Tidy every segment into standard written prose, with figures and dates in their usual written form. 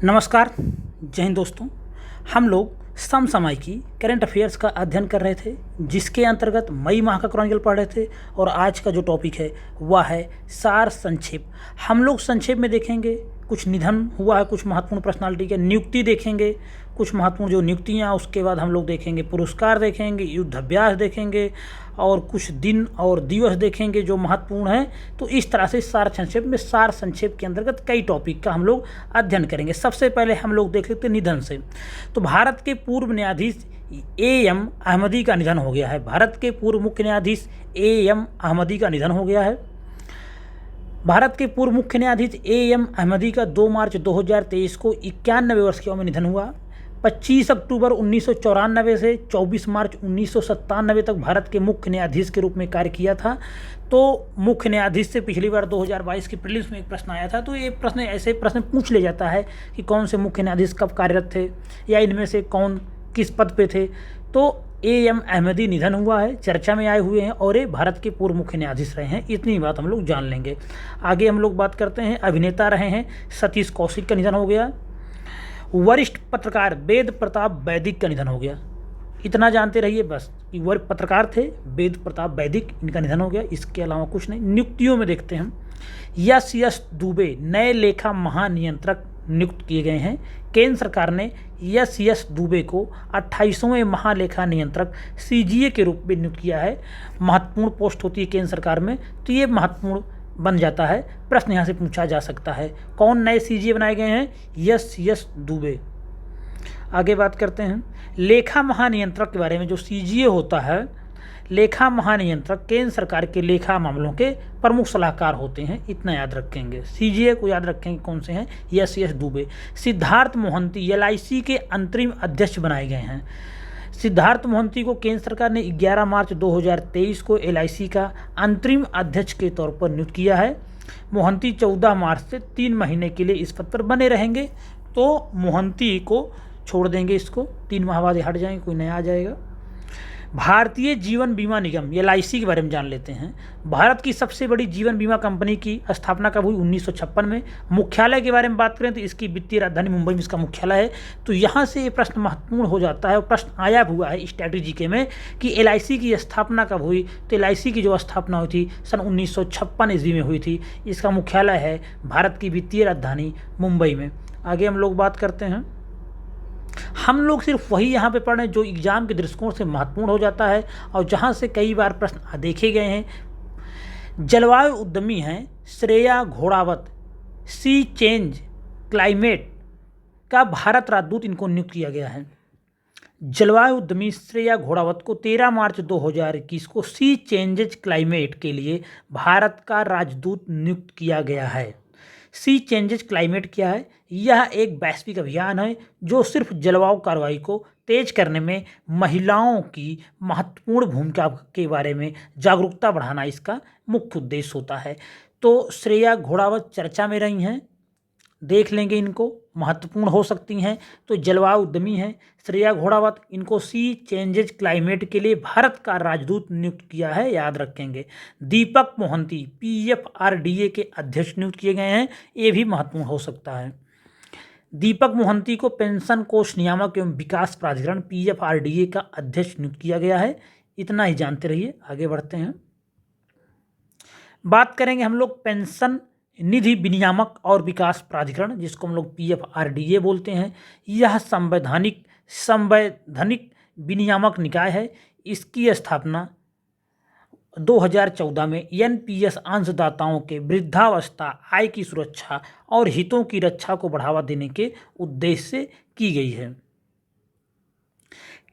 नमस्कार। जय हिंद दोस्तों। हम लोग समसामयिकी करंट अफेयर्स का अध्ययन कर रहे थे, जिसके अंतर्गत मई माह का क्रॉनिकल पढ़ रहे थे। और आज का जो टॉपिक है वह है सार संक्षेप। हम लोग संक्षेप में देखेंगे कुछ निधन हुआ है, कुछ महत्वपूर्ण पर्सनालिटी के नियुक्ति देखेंगे, कुछ महत्वपूर्ण जो नियुक्तियाँ, उसके बाद हम लोग देखेंगे पुरस्कार देखेंगे, युद्धाभ्यास देखेंगे और कुछ दिन और दिवस देखेंगे जो महत्वपूर्ण हैं। तो इस तरह से सार संक्षेप के अंतर्गत कई टॉपिक का हम लोग अध्ययन करेंगे। सबसे पहले हम लोग देख लेते हैं निधन से। तो भारत के पूर्व न्यायाधीश एएम अहमदी का निधन हो गया है। भारत के पूर्व मुख्य न्यायाधीश एएम अहमदी का निधन हो गया है। भारत के पूर्व मुख्य न्यायाधीश एएम अहमदी का 2 मार्च 2023 को 91 वर्ष की उम्र में निधन हुआ। 25 अक्टूबर 1994 से 24 मार्च 1997 तक भारत के मुख्य न्यायाधीश के रूप में कार्य किया था। तो मुख्य न्यायाधीश से पिछली बार 2022 की प्रीलिम्स में एक प्रश्न आया था। तो ये ऐसे प्रश्न पूछ ले जाता है कि कौन से मुख्य न्यायाधीश कब कार्यरत थे या इनमें से कौन किस पद पे थे। तो एएम अहमदी निधन हुआ है, चर्चा में आए हुए हैं और ये भारत के पूर्व मुख्य न्यायाधीश रहे हैं। इतनी बात हम लोग जान लेंगे। आगे हम लोग बात करते हैं, अभिनेता रहे हैं सतीश कौशिक का निधन हो गया। वरिष्ठ पत्रकार वेद प्रताप वैदिक का निधन हो गया। इतना जानते रहिए बस कि वरिष्ठ पत्रकार थे वेद प्रताप वैदिक, इनका निधन हो गया। इसके अलावा कुछ नहीं। नियुक्तियों में देखते हैं, यस दुबे नए लेखा महानियंत्रक नियुक्त किए गए हैं। केंद्र सरकार ने यस दुबे को 28वें महालेखा नियंत्रक सीजीए के रूप में नियुक्त किया है। महत्वपूर्ण पोस्ट होती है केंद्र सरकार में, तो ये महत्वपूर्ण बन जाता है। प्रश्न यहाँ से पूछा जा सकता है, कौन नए सीजीए बनाए गए हैं? यस दुबे। आगे बात करते हैं लेखा महानियंत्रक के बारे में। जो सीजीए होता है, लेखा महानियंत्रक केंद्र सरकार के लेखा मामलों के प्रमुख सलाहकार होते हैं। इतना याद रखेंगे, सीजीए को याद रखेंगे कौन से हैं। यस दुबे। सिद्धार्थ मोहंती एलआईसी के अंतरिम अध्यक्ष बनाए गए हैं। सिद्धार्थ मोहंती को केंद्र सरकार ने 11 मार्च 2023 को एलआईसी का अंतरिम अध्यक्ष के तौर पर नियुक्त किया है। मोहंती 14 मार्च से 3 महीने के लिए इस पद पर बने रहेंगे। तो मोहंती को छोड़ देंगे, इसको 3 माह बाद हट जाएंगे, कोई नया आ जाएगा। भारतीय जीवन बीमा निगम एलआईसी के बारे में जान लेते हैं। भारत की सबसे बड़ी जीवन बीमा कंपनी की स्थापना कब हुई? 1956 में। मुख्यालय के बारे में बात करें तो इसकी वित्तीय राजधानी मुंबई में इसका मुख्यालय है। तो यहाँ से ये प्रश्न महत्वपूर्ण हो जाता है और प्रश्न आया हुआ है स्ट्रैटेजी के में कि एलआईसी की स्थापना कब हुई। तो एलआईसी की जो स्थापना हुई थी सन 1956 ईस्वी में हुई थी। इसका मुख्यालय है भारत की वित्तीय राजधानी मुंबई में। आगे हम लोग बात करते हैं, हम लोग सिर्फ वही यहाँ पे पढ़ रहे हैं जो एग्जाम के दृष्टिकोण से महत्वपूर्ण हो जाता है और जहाँ से कई बार प्रश्न देखे गए हैं। जलवायु उद्यमी हैं श्रेया घोड़ावत, सी चेंज क्लाइमेट का भारत राजदूत इनको नियुक्त किया गया है। जलवायु उद्यमी श्रेया घोड़ावत को 13 मार्च 2021 को सी चेंजेज क्लाइमेट के लिए भारत का राजदूत नियुक्त किया गया है। सी चेंजेज क्लाइमेट क्या है? यह एक वैश्विक अभियान है जो सिर्फ जलवायु कार्रवाई को तेज करने में महिलाओं की महत्वपूर्ण भूमिका के बारे में जागरूकता बढ़ाना इसका मुख्य उद्देश्य होता है। तो श्रेया घोड़ावत चर्चा में रही हैं, देख लेंगे, इनको महत्वपूर्ण हो सकती हैं। तो जलवायु उद्यमी हैं श्रेया घोड़ावत, इनको सी चेंजेज क्लाइमेट के लिए भारत का राजदूत नियुक्त किया है, याद रखेंगे। दीपक मोहंती पीएफआरडीए के अध्यक्ष नियुक्त किए गए हैं, ये भी महत्वपूर्ण हो सकता है। दीपक मोहंती को पेंशन कोष नियामक एवं विकास प्राधिकरण पीएफआरडीए का अध्यक्ष नियुक्त किया गया है। इतना ही जानते रहिए। आगे बढ़ते हैं, बात करेंगे हम लोग पेंशन निधि विनियामक और विकास प्राधिकरण, जिसको हम लोग पीएफआरडीए बोलते हैं। यह संवैधानिक विनियामक निकाय है। इसकी स्थापना 2014 में एनपीएस अंशदाताओं के वृद्धावस्था, आय की सुरक्षा और हितों की रक्षा को बढ़ावा देने के उद्देश्य से की गई है।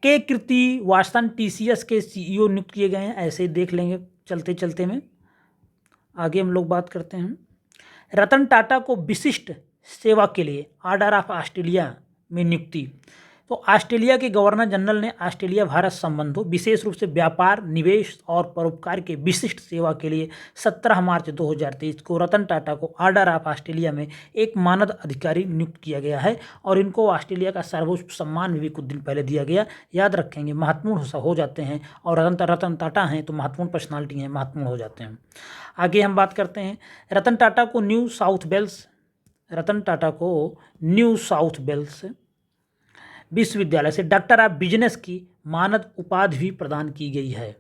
के कीर्ति वासन टीसीएस के सीईओ नियुक्त किए गए हैं। ऐसे ही देख लेंगे चलते चलते में। आगे हम लोग बात करते हैं, रतन टाटा को विशिष्ट सेवा के लिए ऑर्डर ऑफ ऑस्ट्रेलिया में नियुक्ति। तो ऑस्ट्रेलिया के गवर्नर जनरल ने ऑस्ट्रेलिया भारत संबंधों, विशेष रूप से व्यापार, निवेश और परोपकार के विशिष्ट सेवा के लिए 17 मार्च 2023 को रतन टाटा को ऑर्डर ऑफ ऑस्ट्रेलिया में एक मानद अधिकारी नियुक्त किया गया है। और इनको ऑस्ट्रेलिया का सर्वोच्च सम्मान भी कुछ दिन पहले दिया गया, याद रखेंगे। महत्वपूर्ण हो जाते हैं और रतन टाटा हैं तो महत्वपूर्ण पर्सनालिटी हैं, महत्वपूर्ण हो जाते हैं। आगे हम बात करते हैं, रतन टाटा को new south Wales Ratan Tata को न्यू साउथ वेल्स विश्वविद्यालय से डॉक्टर ऑफ बिजनेस की मानद उपाधि भी प्रदान की गई है।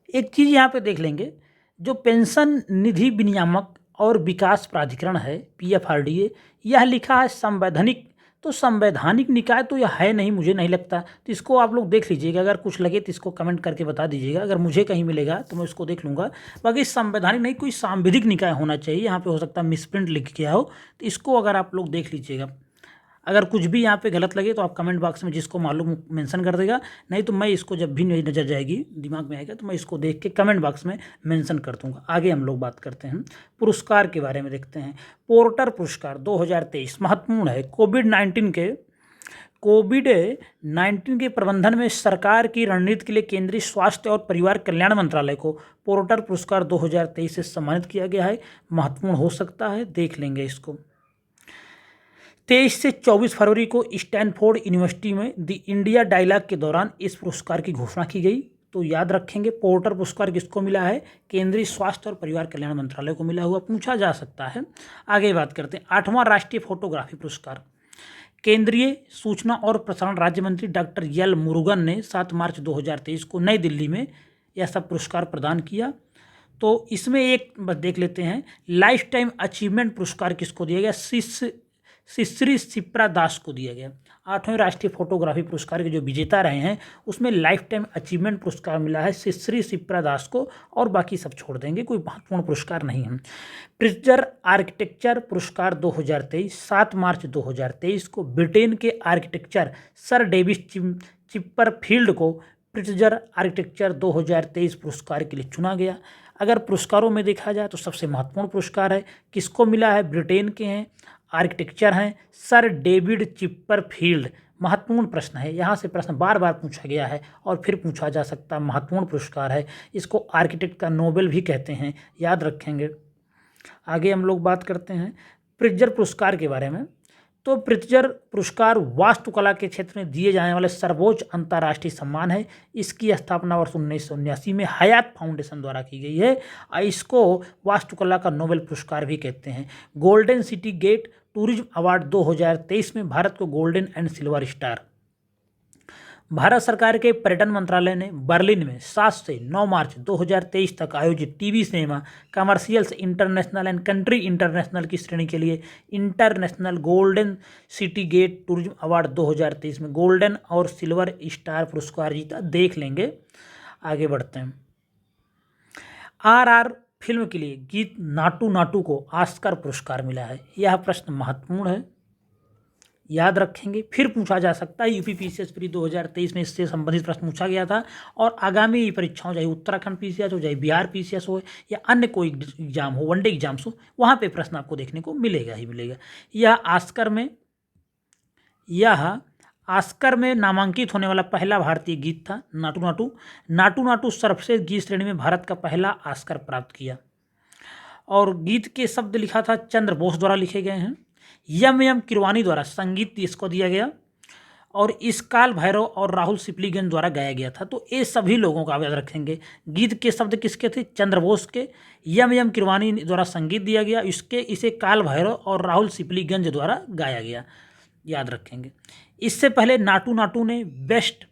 एक चीज़ यहाँ पे देख लेंगे, जो पेंशन निधि विनियामक और विकास प्राधिकरण है PFRDA, यह लिखा है संवैधानिक, तो संवैधानिक निकाय तो यह है नहीं, मुझे नहीं लगता। तो इसको आप लोग देख लीजिएगा, अगर कुछ लगे तो इसको कमेंट करके बता दीजिएगा, अगर मुझे कहीं मिलेगा तो मैं इसको देख लूँगा। बाकी संवैधानिक नहीं, कोई सांविधिक निकाय होना चाहिए, यहाँ पे हो सकता है मिसप्रिंट लिख गया हो, तो इसको अगर आप लोग देख लीजिएगा। अगर कुछ भी यहाँ पे गलत लगे तो आप कमेंट बॉक्स में जिसको मालूम मेंशन कर देगा, नहीं तो मैं इसको जब भी नज़र जाएगी दिमाग में आएगा तो मैं इसको देख के कमेंट बॉक्स में मेंशन कर दूंगा। आगे हम लोग बात करते हैं पुरस्कार के बारे में, देखते हैं। पोर्टर पुरस्कार 2023 महत्वपूर्ण है। कोविड-19 के प्रबंधन में सरकार की रणनीति के लिए केंद्रीय स्वास्थ्य और परिवार कल्याण मंत्रालय को पोर्टर पुरस्कार 2023 से सम्मानित किया गया है। महत्वपूर्ण हो सकता है, देख लेंगे इसको। 23 से 24 फरवरी को स्टैनफोर्ड यूनिवर्सिटी में द इंडिया डायलॉग के दौरान इस पुरस्कार की घोषणा की गई। तो याद रखेंगे, पोर्टर पुरस्कार किसको मिला है? केंद्रीय स्वास्थ्य और परिवार कल्याण मंत्रालय को मिला हुआ, पूछा जा सकता है। आगे बात करते हैं। 8वां राष्ट्रीय फोटोग्राफी पुरस्कार केंद्रीय सूचना और प्रसारण राज्य मंत्री डॉक्टर एल मुरुगन ने 7 मार्च 2023 को नई दिल्ली में यह सब पुरस्कार प्रदान किया। तो इसमें एक बस देख लेते हैं, लाइफ टाइम अचीवमेंट पुरस्कार किसको दिया गया? सिसरी सिप्रा दास को दिया गया। 8वें राष्ट्रीय फोटोग्राफी पुरस्कार के जो विजेता रहे हैं उसमें लाइफ टाइम अचीवमेंट पुरस्कार मिला है सिसरी सिप्रा दास को, और बाकी सब छोड़ देंगे, कोई महत्वपूर्ण पुरस्कार नहीं है। प्रिट्जर आर्किटेक्चर पुरस्कार 2023 7 मार्च 2023 को ब्रिटेन के आर्किटेक्चर सर डेविड चिपरफील्ड को प्रिट्जर आर्किटेक्चर 2023 पुरस्कार के लिए चुना गया। अगर पुरस्कारों में देखा जाए तो सबसे महत्वपूर्ण पुरस्कार है, किसको मिला है? ब्रिटेन के हैं, आर्किटेक्चर हैं सर डेविड चिपरफील्ड। महत्वपूर्ण प्रश्न है, यहाँ से प्रश्न बार बार पूछा गया है और फिर पूछा जा सकता है, महत्वपूर्ण पुरस्कार है। इसको आर्किटेक्ट का नोबेल भी कहते हैं, याद रखेंगे। आगे हम लोग बात करते हैं प्रिट्जर पुरस्कार के बारे में। तो प्रिट्जर पुरस्कार वास्तुकला के क्षेत्र में दिए जाने वाले सर्वोच्च अंतर्राष्ट्रीय सम्मान है। इसकी स्थापना वर्ष 1979 में हयात फाउंडेशन द्वारा की गई है। इसको वास्तुकला का नोबेल पुरस्कार भी कहते हैं। Golden city gate tourism award 2023 में भारत को golden and silver star. Bharat सरकार के पर्यटन मंत्रालय ने बर्लिन में 7 से 9 मार्च 2023 तक आयोजित TV cinema commercials international and country international की श्रेणी के लिए international golden city gate tourism award 2023 में गोल्डन और सिल्वर स्टार पुरस्कार जीता, देख लेंगे। आगे बढ़ते हैं। RR फिल्म के लिए गीत नाटू नाटू को ऑस्कर पुरस्कार मिला है। यह प्रश्न महत्वपूर्ण है, याद रखेंगे। फिर पूछा जा सकता है, UPPCS प्री 2023 में इससे संबंधित प्रश्न पूछा गया था, और आगामी परीक्षाओं चाहे उत्तराखंड PCS हो, चाहे बिहार PCS हो, या अन्य कोई एग्जाम हो, वनडे एग्जाम्स हो, वहाँ पे प्रश्न आपको देखने को मिलेगा ही मिलेगा। यह ऑस्कर में नामांकित होने वाला पहला भारतीय गीत था नाटू नाटू। नाटू नाटू सर्वश्रेष्ठ गीत श्रेणी में भारत का पहला ऑस्कर प्राप्त किया, और गीत के शब्द लिखा था चंद्र बोस द्वारा लिखे गए हैं। यम किरवानी द्वारा संगीत इसको दिया गया, और इस काल भैरव और राहुल सिप्लीगंज द्वारा गाया गया था। तो ये सभी लोगों का याद रखेंगे। गीत के शब्द किसके थे? चंद्र बोस के। यम किरवानी द्वारा संगीत दिया गया, इसे काल भैरव और राहुल सिप्लीगंज द्वारा गाया गया, याद रखेंगे। इससे पहले नाटू नाटू ने बेस्ट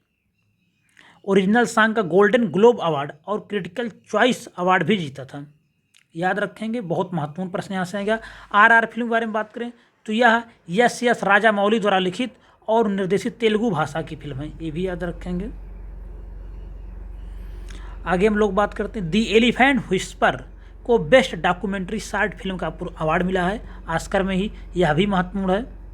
ओरिजिनल सॉन्ग का गोल्डन ग्लोब अवार्ड और क्रिटिकल चॉइस अवार्ड भी जीता था, याद रखेंगे। बहुत महत्वपूर्ण प्रश्न यहाँ से आएगा। RR फिल्म के बारे में बात करें तो यह यस राजामौली द्वारा लिखित और निर्देशित तेलुगु भाषा की फिल्म है, ये भी याद रखेंगे। आगे हम लोग बात करते हैं। द एलिफेंट व्हिस्पर को बेस्ट डॉक्यूमेंट्री शॉर्ट फिल्म का अवार्ड मिला है ऑस्कर में ही, यह भी महत्वपूर्ण है।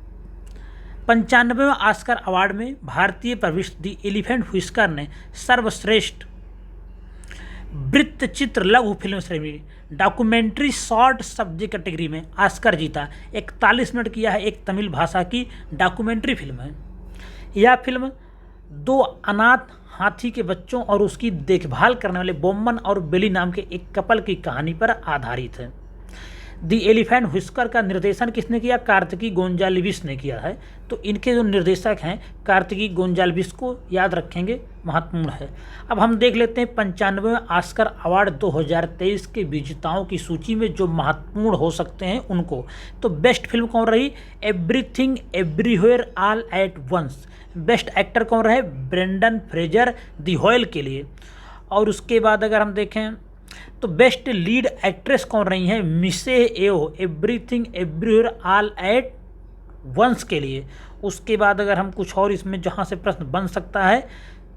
95वें ऑस्कर अवार्ड में भारतीय प्रविष्ट द एलिफेंट व्हिस्पर ने सर्वश्रेष्ठ वृत्तचित्र लघु फिल्म श्रेणी डॉक्यूमेंट्री शॉर्ट सब्जेक्ट कैटेगरी में ऑस्कर जीता। 41 मिनट की यह एक तमिल भाषा की डॉक्यूमेंट्री फिल्म है। यह फिल्म 2 अनाथ हाथी के बच्चों और उसकी देखभाल करने वाले बोम्मन और बेली नाम के एक कपल की कहानी पर आधारित है। द एलिफेंट व्हिस्कर का निर्देशन किसने किया? कार्तिकी गोंजाल्विस ने किया है। तो इनके जो निर्देशक हैं कार्तिकी गोंजाल्विस को याद रखेंगे, महत्वपूर्ण है। अब हम देख लेते हैं 95वें ऑस्कर अवार्ड 2023 के विजेताओं की सूची में जो महत्वपूर्ण हो सकते हैं उनको। तो बेस्ट फिल्म कौन रही? Everything everywhere all at once. Best actor कौन रहे? ब्रेंडन फ्रेजर द व्हेल के लिए। और उसके बाद अगर हम देखें तो बेस्ट लीड एक्ट्रेस कौन रही हैं? Michelle Yeoh, everything everywhere all at once के लिए। उसके बाद अगर हम कुछ और इसमें जहाँ से प्रश्न बन सकता है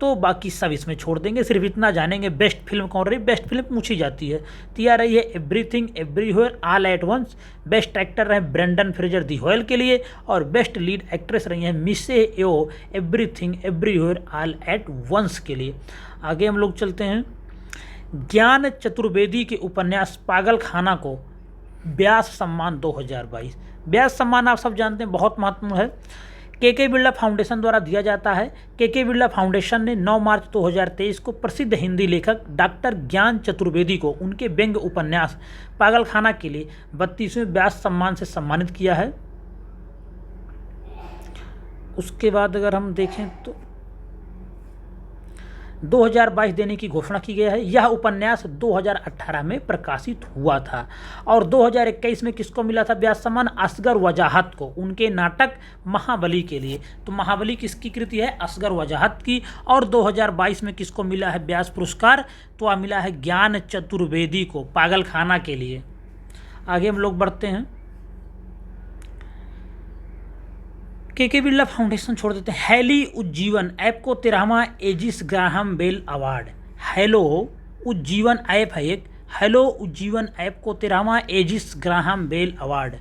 तो बाकी सब इसमें छोड़ देंगे, सिर्फ इतना जानेंगे बेस्ट फिल्म कौन रही। बेस्ट फिल्म पूछी जाती है तो यह रही है everything everywhere all at once. Best actor रहे ब्रेंडन फ्रेजर द व्हेल के लिए, और बेस्ट लीड एक्ट्रेस रही हैं Michelle Yeoh, everything everywhere all at once के लिए। आगे हम लोग चलते हैं। ज्ञान चतुर्वेदी के उपन्यास पागलखाना को व्यास सम्मान 2022। व्यास सम्मान आप सब जानते हैं बहुत महत्वपूर्ण है, के बिरला फाउंडेशन द्वारा दिया जाता है। के बिरला फाउंडेशन ने 9 मार्च 2023 को प्रसिद्ध हिंदी लेखक डॉक्टर ज्ञान चतुर्वेदी को उनके व्यंग्य उपन्यास पागलखाना के लिए 32वें व्यास सम्मान से सम्मानित किया है। उसके बाद अगर हम देखें तो 2022 देने की घोषणा की गई है। यह उपन्यास 2018 में प्रकाशित हुआ था। और 2021 में किसको मिला था व्यास सम्मान? असगर वजाहत को, उनके नाटक महाबली के लिए। तो महाबली किसकी कृति है? असगर वजाहत की। और 2022 में किसको मिला है व्यास पुरस्कार? तो वह मिला है ज्ञान चतुर्वेदी को पागलखाना के लिए। आगे हम लोग बढ़ते हैं। के बिरला फाउंडेशन छोड़ देते हैं। हैली उज्जीवन ऐप को 13वां Aegis Graham Bell award. Hello Ujjivan app है एक, हेलो उज्जीवन ऐप को 13वां एजिस ग्राहम बेल अवार्ड।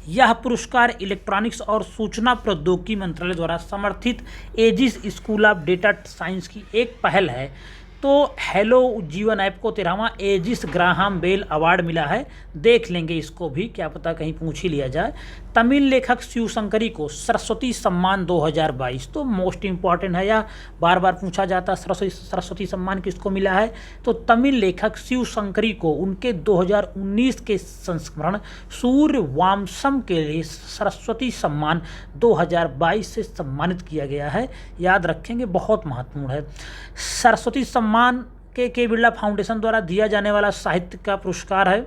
यह पुरस्कार इलेक्ट्रॉनिक्स और सूचना प्रौद्योगिकी मंत्रालय द्वारा समर्थित Aegis school of data science की एक पहल है। तो हेलो उज्जीवन ऐप को 13वां एजिस ग्राहम बेल अवार्ड मिला है। देख लेंगे इसको भी, क्या पता कहीं पूछ ही लिया जाए। तमिल लेखक शिवशंकरी को सरस्वती सम्मान 2022। तो मोस्ट इम्पॉर्टेंट है, या बार बार पूछा जाता है सरस्वती सम्मान किसको मिला है? तो तमिल लेखक शिवशंकरी को उनके 2019 के संस्मरण सूर्यवांशम के लिए सरस्वती सम्मान 2022 से सम्मानित किया गया है। याद रखेंगे, बहुत महत्वपूर्ण है। सरस्वती सम्मान के बिरला फाउंडेशन द्वारा दिया जाने वाला साहित्य का पुरस्कार है।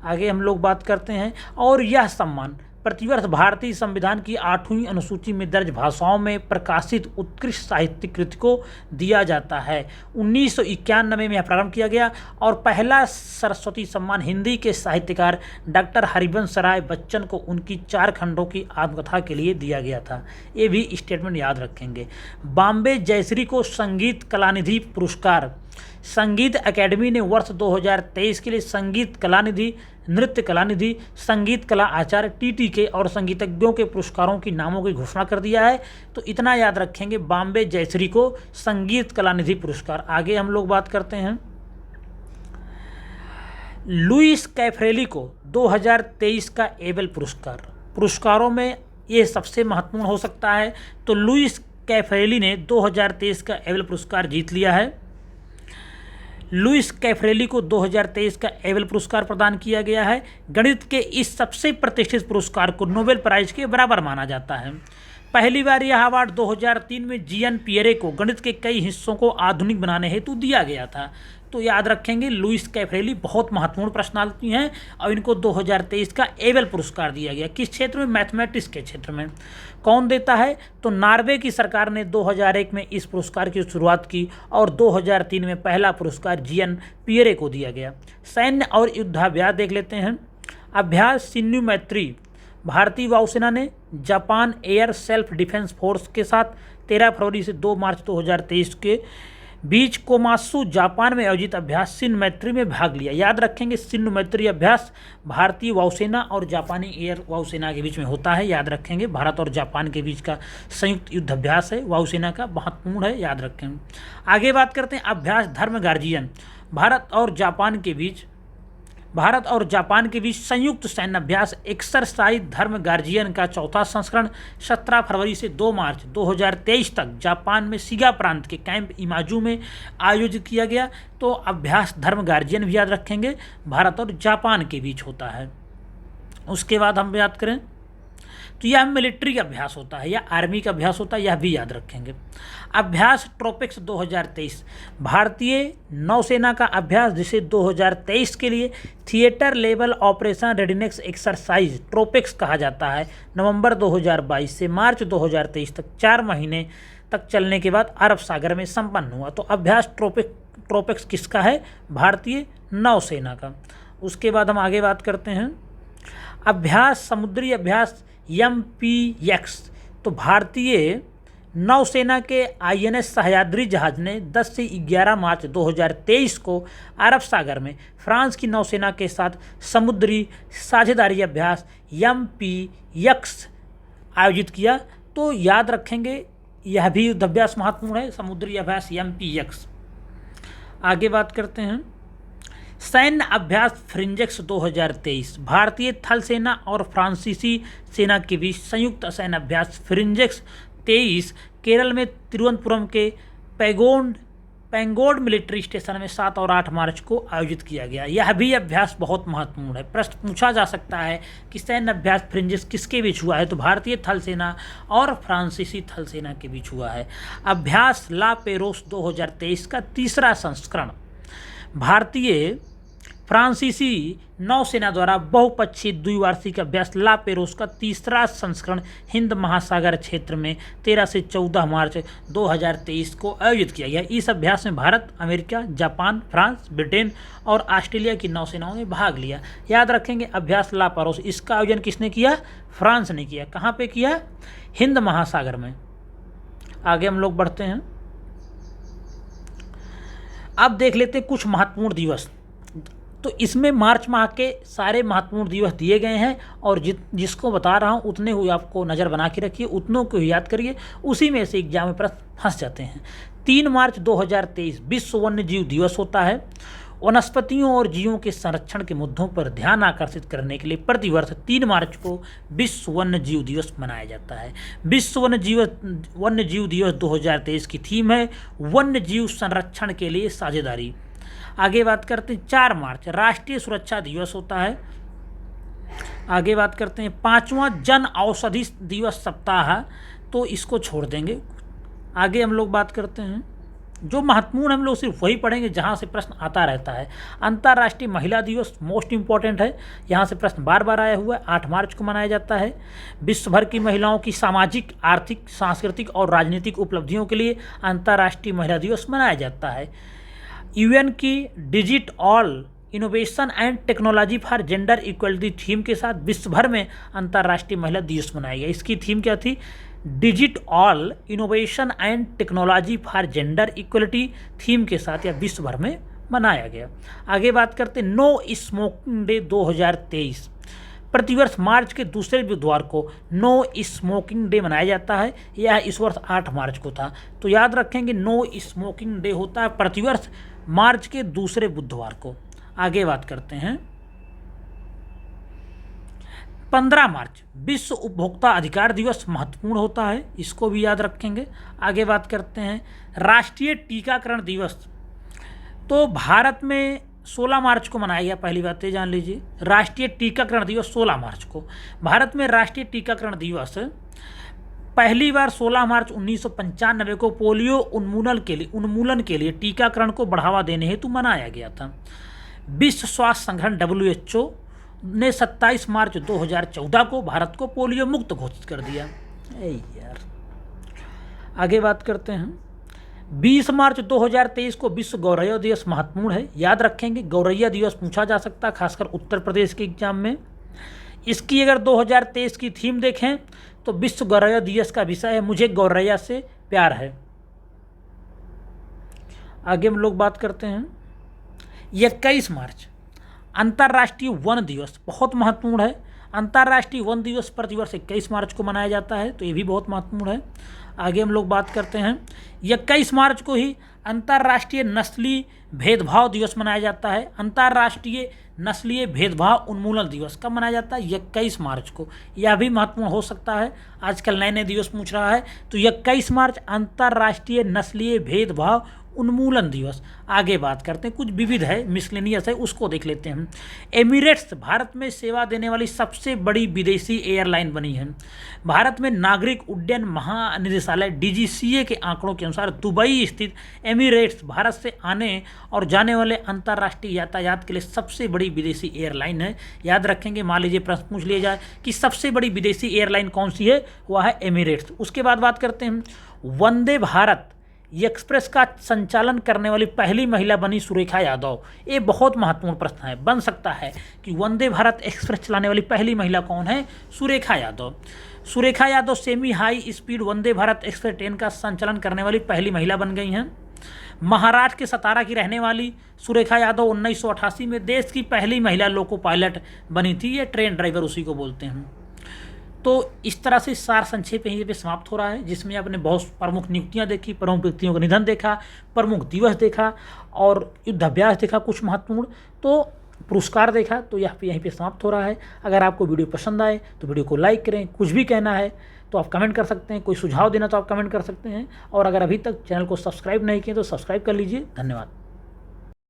आगे हम लोग बात करते हैं। और यह सम्मान प्रतिवर्ष भारतीय संविधान की 8वीं अनुसूची में दर्ज भाषाओं में प्रकाशित उत्कृष्ट साहित्यिक कृति को दिया जाता है। 1991 में यह प्रारंभ किया गया और पहला सरस्वती सम्मान हिंदी के साहित्यकार डॉक्टर हरिवंश राय बच्चन को उनकी 4 खंडों की आत्मकथा के लिए दिया गया था। ये भी स्टेटमेंट याद रखेंगे। बॉम्बे जयश्री को संगीत कलानिधि पुरस्कार। संगीत अकेडमी ने वर्ष 2023 के लिए संगीत कलानिधि, नृत्य कलानिधि, संगीत कला आचार्य TTK और संगीतज्ञों के पुरस्कारों की नामों की घोषणा कर दिया है। तो इतना याद रखेंगे, बॉम्बे जयश्री को संगीत कलानिधि पुरस्कार। आगे हम लोग बात करते हैं। लुइस कैफ्रेली को 2023 का एबेल पुरस्कार। पुरस्कारों में ये सबसे महत्वपूर्ण हो सकता है। तो लुइस कैफ्रेली ने 2023 का एबेल पुरस्कार जीत लिया है। लुइस कैफ्रेली को 2023 का एबेल पुरस्कार प्रदान किया गया है। गणित के इस सबसे प्रतिष्ठित पुरस्कार को नोबेल प्राइज के बराबर माना जाता है। पहली बार यह अवार्ड 2003 में जीएन पियरे को गणित के कई हिस्सों को आधुनिक बनाने हेतु दिया गया था। तो याद रखेंगे, लुइस कैफ्रेली बहुत महत्वपूर्ण पर्सनालिटी हैं और इनको 2023 का एबेल पुरस्कार दिया गया। किस क्षेत्र में? मैथमेटिक्स के क्षेत्र में। कौन देता है? तो नॉर्वे की सरकार ने 2001 में इस पुरस्कार की शुरुआत की और 2003 में पहला पुरस्कार जीएन पियरे को दिया गया। सैन्य और युद्धाभ्यास देख लेते हैं। अभ्यास सिन्धु मैत्री। भारतीय वायुसेना ने Japan air self defence force के साथ 13 फरवरी से 2 मार्च 2023 के बीच कोमात्सु जापान में आयोजित अभ्यास सिन्धु मैत्री में भाग लिया। याद रखेंगे, सिन्धु मैत्री अभ्यास भारतीय वायुसेना और जापानी एयर वायुसेना के बीच में होता है। याद रखेंगे, भारत और जापान के बीच का संयुक्त युद्ध अभ्यास है, वायुसेना का, महत्वपूर्ण है, याद रखेंगे। आगे बात करते हैं अभ्यास धर्म गार्जियन। भारत और जापान के बीच संयुक्त सैन्य अभ्यास एक्सरसाइज धर्म गार्जियन का 4था संस्करण 17 फरवरी से 2 मार्च 2023 तक जापान में शिगा प्रांत के कैंप इमाजू में आयोजित किया गया। तो अभ्यास धर्म गार्जियन भी याद रखेंगे, भारत और जापान के बीच होता है। उसके बाद हम बात करें तो यह मिलिट्री का अभ्यास होता है या आर्मी का अभ्यास होता है, यह भी याद रखेंगे। अभ्यास ट्रोपिक्स 2023 भारतीय नौसेना का अभ्यास जिसे 2023 के लिए theatre level operation readiness exercise TROPEX कहा जाता है, नवंबर 2022 से मार्च 2023 तक 4 महीने तक चलने के बाद अरब सागर में संपन्न हुआ। तो अभ्यास ट्रोपिक्स किसका है? भारतीय नौसेना का। उसके बाद हम आगे बात करते हैं अभ्यास समुद्री अभ्यास MPX। तो भारतीय नौसेना के INS सह्याद्री जहाज ने 10 से 11 मार्च 2023 को अरब सागर में फ्रांस की नौसेना के साथ समुद्री साझेदारी अभ्यास MPX आयोजित किया। तो याद रखेंगे यह भी युद्धाभ्यास महत्वपूर्ण है, समुद्री अभ्यास MPX। आगे बात करते हैं सैन्य अभ्यास फ्रिंजेक्स 2023 भारतीय थल सेना और फ्रांसीसी सेना के बीच संयुक्त सैन्य अभ्यास फ्रिंजेक्स 23 केरल में तिरुवनंतपुरम के पेंगोड मिलिट्री स्टेशन में 7 और 8 मार्च को आयोजित किया गया। यह भी अभ्यास बहुत महत्वपूर्ण है। प्रश्न पूछा जा सकता है कि सैन्य अभ्यास फ्रिंजेस किसके बीच हुआ है? तो भारतीय थल सेना और फ्रांसीसी थल सेना के बीच हुआ है। अभ्यास ला पेरोस 2023 का तीसरा संस्करण भारतीय फ्रांसीसी नौसेना द्वारा बहुपक्षीय द्विवार्षिक अभ्यास ला पेरोस का तीसरा संस्करण हिंद महासागर क्षेत्र में 13 से 14 मार्च 2023 को आयोजित किया गया। इस अभ्यास में Bharat, America, Japan, France, Britain और ऑस्ट्रेलिया की नौसेनाओं ने भाग लिया। याद रखेंगे अभ्यास ला पेरोस, इसका आयोजन किसने किया? फ्रांस ने किया। कहाँ पे किया? हिंद महासागर में। आगे हम लोग बढ़ते हैं। अब देख लेते हैं कुछ महत्वपूर्ण दिवस। तो इसमें मार्च माह के सारे महत्वपूर्ण दिवस दिए गए हैं और जिसको बता रहा हूँ उतने हुए आपको नज़र बना के रखिए, उतनों को याद करिए, उसी में से एग्जाम में प्रश्न फंस जाते हैं। 3 मार्च 2023 विश्व वन्य जीव दिवस होता है। वनस्पतियों और जीवों के संरक्षण के मुद्दों पर ध्यान आकर्षित करने के लिए प्रतिवर्ष 3 मार्च को विश्व वन्य जीव दिवस मनाया जाता है। विश्व वन्य जीव दिवस 2023 की थीम है वन्य जीव संरक्षण के लिए साझेदारी। आगे बात करते हैं 4 मार्च राष्ट्रीय सुरक्षा दिवस होता है। आगे बात करते हैं 5वां जन औषधि दिवस सप्ताह, तो इसको छोड़ देंगे। आगे हम लोग बात करते हैं जो महत्वपूर्ण हम लोग सिर्फ वही पढ़ेंगे जहाँ से प्रश्न आता रहता है। अंतर्राष्ट्रीय महिला दिवस मोस्ट इम्पॉर्टेंट है, यहाँ से प्रश्न बार बार आया हुआ है। 8 मार्च को मनाया जाता है। विश्व भर की महिलाओं की सामाजिक, आर्थिक, सांस्कृतिक और राजनीतिक उपलब्धियों के लिए अंतर्राष्ट्रीय महिला दिवस मनाया जाता है। UN की digit all innovation and technology for gender equality theme के साथ विश्व भर में अंतर्राष्ट्रीय महिला दिवस मनाया गया। इसकी थीम क्या थी? Digit all innovation and technology for gender equality theme के साथ यह विश्व भर में मनाया गया। आगे बात करते हैं नो स्मोकिंग डे 2023। प्रतिवर्ष मार्च के दूसरे बुधवार को नो स्मोकिंग डे मनाया जाता है। यह इस वर्ष 8 मार्च को था। तो याद रखेंगे नो स्मोकिंग डे होता है प्रतिवर्ष मार्च के दूसरे बुधवार को। आगे बात करते हैं 15 मार्च विश्व उपभोक्ता अधिकार दिवस महत्वपूर्ण होता है, इसको भी याद रखेंगे। आगे बात करते हैं राष्ट्रीय टीकाकरण दिवस। तो भारत में 16 मार्च को मनाया गया। पहली बात ये जान लीजिए, राष्ट्रीय टीकाकरण दिवस 16 मार्च को। भारत में राष्ट्रीय टीकाकरण दिवस पहली बार 16 मार्च 1995 को पोलियो उन्मूलन के लिए टीकाकरण को बढ़ावा देने हेतु मनाया गया था। विश्व स्वास्थ्य संगठन WHO ने 27 मार्च 2014 को भारत को पोलियो मुक्त घोषित कर दिया। यार आगे बात करते हैं 20 मार्च 2023 को विश्व गौरैया दिवस महत्वपूर्ण है। याद रखेंगे गौरैया दिवस पूछा जा सकता है, खासकर उत्तर प्रदेश के एग्जाम में। इसकी अगर 2023 की थीम देखें तो विश्व गौरैया दिवस का विषय है मुझे गौरैया से प्यार है। आगे हम लोग बात करते हैं 21 मार्च अंतर्राष्ट्रीय वन दिवस, बहुत महत्वपूर्ण है। अंतर्राष्ट्रीय वन दिवस प्रतिवर्ष 21 मार्च को मनाया जाता है, तो ये भी बहुत महत्वपूर्ण है। आगे हम लोग बात करते हैं 21 मार्च को ही अंतर्राष्ट्रीय नस्लीय भेदभाव दिवस मनाया जाता है। अंतर्राष्ट्रीय नस्लीय भेदभाव उन्मूलन दिवस कब मनाया जाता है? 21 मार्च को। यह भी महत्वपूर्ण हो सकता है, आजकल नए नए दिवस पूछ रहा है। तो 21 मार्च अंतर्राष्ट्रीय नस्लीय भेदभाव उन्मूलन दिवस। आगे बात करते हैं, कुछ विविध है, मिसलेनियस है, उसको देख लेते हैं। एमिरेट्स भारत में सेवा देने वाली सबसे बड़ी विदेशी एयरलाइन बनी है। भारत में नागरिक उड्डयन महानिदेशालय DGCA के आंकड़ों के अनुसार दुबई स्थित एमिरेट्स भारत से आने और जाने वाले अंतर्राष्ट्रीय यातायात के लिए सबसे बड़ी विदेशी एयरलाइन है। याद रखेंगे, मान लीजिए प्रश्न पूछ लिया जाए कि सबसे बड़ी विदेशी एयरलाइन कौन सी है, वह है एमिरेट्स। उसके बाद बात करते हैं, वंदे भारत एक्सप्रेस का संचालन करने वाली पहली महिला बनी सुरेखा यादव। ये बहुत महत्वपूर्ण प्रश्न है, बन सकता है कि वंदे भारत एक्सप्रेस चलाने वाली पहली महिला कौन है, Surekha Yadav. Surekha Yadav semi high speed Vande Bharat express train का संचालन करने वाली पहली महिला बन गई हैं। महाराष्ट्र के सतारा की रहने वाली सुरेखा यादव 1988 में देश की पहली महिला लोको पायलट बनी थी। ये ट्रेन ड्राइवर उसी को बोलते हैं। तो इस तरह से सार संक्षेप यहीं पे समाप्त हो रहा है, जिसमें आपने बहुत प्रमुख नियुक्तियां देखी, प्रमुख व्यक्तियों का निधन देखा, प्रमुख दिवस देखा और युद्धाभ्यास देखा कुछ महत्वपूर्ण, तो पुरस्कार देखा। तो यहीं पे समाप्त हो रहा है। अगर आपको वीडियो पसंद आए तो वीडियो को लाइक करें, कुछ भी कहना है तो आप कमेंट कर सकते हैं, कोई सुझाव देना तो आप कमेंट कर सकते हैं, और अगर अभी तक चैनल को सब्सक्राइब नहीं किए तो सब्सक्राइब कर लीजिए। धन्यवाद।